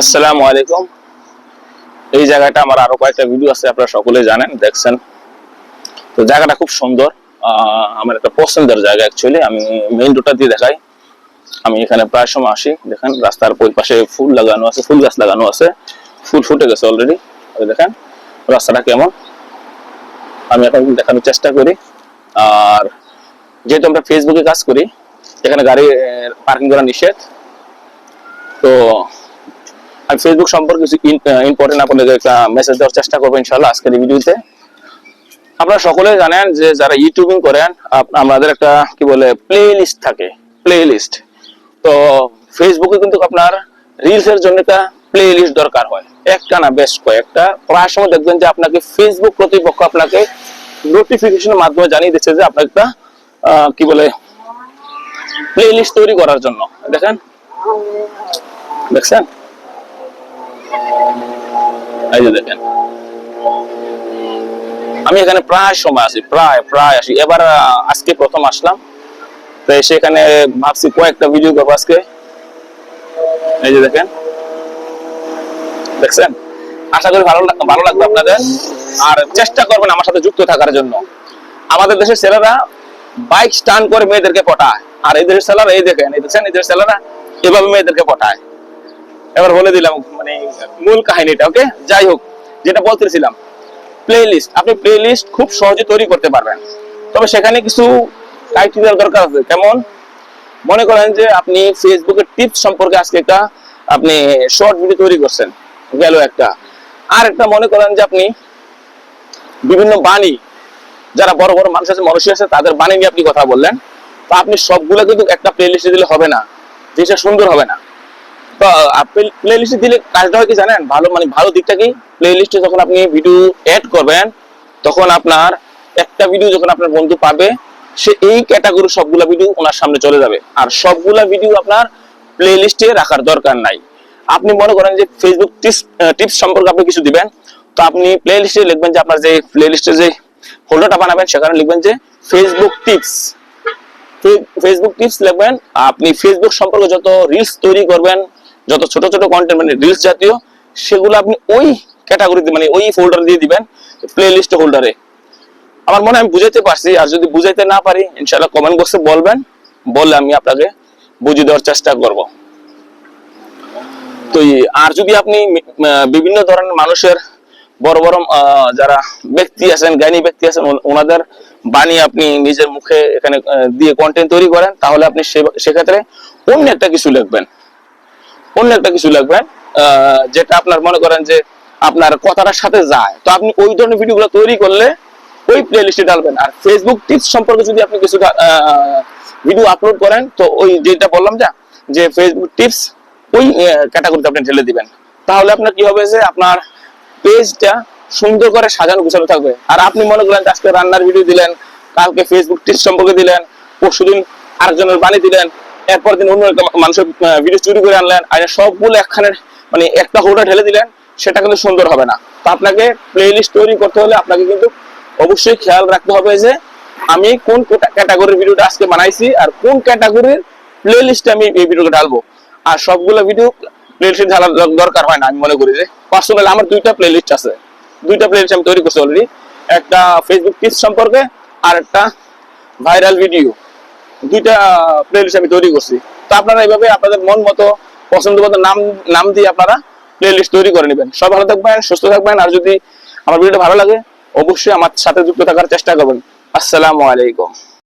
আসসালামু আলাইকুম। এই জায়গাটা আমার আরো কয়েকটা ভিডিও আছে, আপনারা সকলে জানেন, দেখছেন। তো জায়গাটা খুব সুন্দর, আমার একটা পছন্দের জায়গা। অ্যাকচুয়ালি আমি মেইন রোডটা দিয়ে দেখাই। আমি এখানে প্রায় সময় আসি। দেখেন রাস্তার ওই পাশে ফুল লাগানো আছে, ফুল গাছ লাগানো আছে, ফুল ফুটে গেছে অলরেডি। দেখেন রাস্তাটা কেমন, আমি এখন দেখানোর চেষ্টা করি। আর যেহেতু আমরা ফেসবুকে কাজ করি, এখানে গাড়ি পার্কিং করা নিষেধ। তো আমি ফেসবুক সম্পর্কে কিছু ইম্পর্টেন্ট আপনাদের একটা মেসেজ দেওয়ার চেষ্টা করবো ইনশাআল্লাহ আজকের এই ভিডিওতে। আপনারা সকলে জানেন যে যারা ইউটিউবিং করেন, আমাদের একটা কি বলে প্লে লিস্ট থাকে, প্লে লিস্ট। তো ফেসবুকে কিন্তু আপনার রিলস এর জন্য একটা প্লে লিস্ট দরকার হয়, একটা না বেশ কয়েকটা। প্রায় সময় দেখবেন যে আপনাকে ফেসবুক কর্তৃপক্ষ আপনাকে নোটিফিকেশনের মাধ্যমে জানিয়ে দিচ্ছে যে আপনার একটা কি বলে প্লে লিস্ট তৈরি করার জন্য। দেখেন, দেখছেন, এই যে দেখেন, আমি এখানে প্রায় সময় আসি, প্রায় আসি। এবার আজকে প্রথম আসলাম, তো সেখানে ভাবছি কয়েকটা ভিডিও করবো আজকে। এই যে দেখেন, দেখছেন, আশা করি ভালো লাগবে আপনাদের। আর চেষ্টা করবেন আমার সাথে যুক্ত থাকার জন্য। আমাদের দেশের ছেলেরা বাইক স্টান করে মেয়েদেরকে পটায়, আর এই দেশের ছেলেরা এই দেখেন, এই দেখছেন, এই দেশের ছেলেরা এভাবে মেয়েদেরকে পটায়। এবার বলে দিলাম মানে মূল কাহিনীটা। ওকে, যাই হোক, যেটা বলতেছিলাম, প্লে লিস্ট। আপনি প্লে লিস্ট খুব সহজে তৈরি করতে পারবেন, তবে সেখানে কিছু ক্রাইটেরিয়ার দরকার আছে। কেমন? মনে করেন যে আপনি ফেসবুকের টিপস সম্পর্কে আজকে একটা আপনি শর্ট ভিডিও তৈরি করছেন, গেল একটা। আর একটা মনে করেন যে আপনি বিভিন্ন বাণী, যারা বড় বড় মানুষ আছে, মানুষ আছে, তাদের বাণী নিয়ে আপনি কথা বললেন। তো আপনি সবগুলো কিন্তু একটা প্লে লিস্টে দিলে হবে না, জিনিসটা সুন্দর হবে না। তো প্লে লিস্টে দিলে কাজটা হয় কি জানেন, ভালো মানে ভালো দিকটা কি, প্লে লিস্টে যখন আপনি ভিডিও অ্যাড করবেন, তখন আপনার একটা ভিডিও যখন আপনার বন্ধু পাবে, সে এই ক্যাটাগরি সবগুলা ভিডিও ওনার সামনে চলে যাবে। আর সবগুলা ভিডিও আপনার প্লে লিস্টে রাখার দরকার নাই। আপনি মনে করেন যে ফেসবুক টিপস সম্পর্কে আপনি কিছু দিবেন, তো আপনি প্লে লিস্টে লিখবেন যে আপনার যে প্লে লিস্টে যে ফোল্ডারটা বানাবেন, সেখানে লিখবেন যে ফেসবুক টিপস। ফেসবুক টিপস লিখবেন। আপনি ফেসবুক সম্পর্কে যত রিলস তৈরি করবেন, যত ছোট ছোট কন্টেন্ট মানে রিলস জাতীয়, সেগুলো আপনি ওই ক্যাটাগরিতে মানে ওই ফোল্ডারে দিয়ে দিবেন, প্লে লিস্ট হোল্ডারে। আমার মনে হয় আমি বুঝাইতে পারছি। আর যদি বুঝাইতে না পারি, ইনশাআল্লাহ কমেন্ট বক্সে বলবেন, বললে আমি আপনাকে বুঝিয়ে দেওয়ার চেষ্টা করব। তো আর যদি আপনি বিভিন্ন ধরনের মানুষের বড় বড় যারা ব্যক্তি আছেন, জ্ঞানী ব্যক্তি আছেন, ওনাদের বাণী আপনি নিজের মুখে এখানে দিয়ে কন্টেন্ট তৈরি করেন, তাহলে আপনি সেক্ষেত্রে অন্য একটা কিছু লিখবেন, অন্য একটা কিছু লিখবেন যেটা আপনার মনে করেন যে আপনার কথাটার সাথে যায়। তো আপনি ওই ধরনের ভিডিওগুলো তৈরি করলে ওই প্লে লিস্টে ডালবেন। আর ফেসবুক টিপস সম্পর্কে যদি আপনি কিছু ভিডিও আপলোড করেন, তো ওই যেটা বললাম যে ফেসবুক টিপস ওই ক্যাটাগরিতে আপনি ঢেলে দিবেন। তাহলে আপনার কি হবে যে আপনার পেজটা সুন্দর করে সাজানো গুছানো থাকবে। আর আপনি মনে করেন আজকে রান্নার ভিডিও দিলেন, কালকে ফেসবুক টিপস সম্পর্কে দিলেন, পরশুদিন আরেকজনের বাণী দিলেন, এরপর দিন অন্য একটা মানুষের ভিডিও চুরি করে আনলেন, আর সবগুলো একখানে মানে একটা হোল্ডার ঢেলে দিলেন, সেটা কিন্তু সুন্দর হবে না। তো আপনাকে প্লে লিস্ট তৈরি করতে হলে আপনাকে কিন্তু অবশ্যই খেয়াল রাখতে হবে যে আমি কোন ক্যাটাগরির ভিডিওটা আজকে বানাইছি, আর কোন ক্যাটাগরির প্লে লিস্টে আমি এই ভিডিওটা ঢালবো। আর সবগুলো ভিডিও প্লে লিস্টে ঢালার দরকার হয় না। আমি মনে করি যে পার্সোনাল আমার দুইটা প্লে লিস্ট আছে, দুইটা প্লে লিস্ট আমি তৈরি করছি অলরেডি। একটা ফেসবুক টিপস সম্পর্কে, আর একটা ভাইরাল ভিডিও। দুইটা প্লে লিস্ট আমি তৈরি করছি। তো আপনারা এইভাবে আপনাদের মন মতো পছন্দ মতো নাম দিয়ে আপনারা প্লে লিস্ট তৈরি করে নেবেন। সব ভালো থাকবেন, সুস্থ থাকবেন। আর যদি আমার ভিডিওটা ভালো লাগে, অবশ্যই আমার সাথে যুক্ত থাকার চেষ্টা করবেন। আসসালামু আলাইকুম।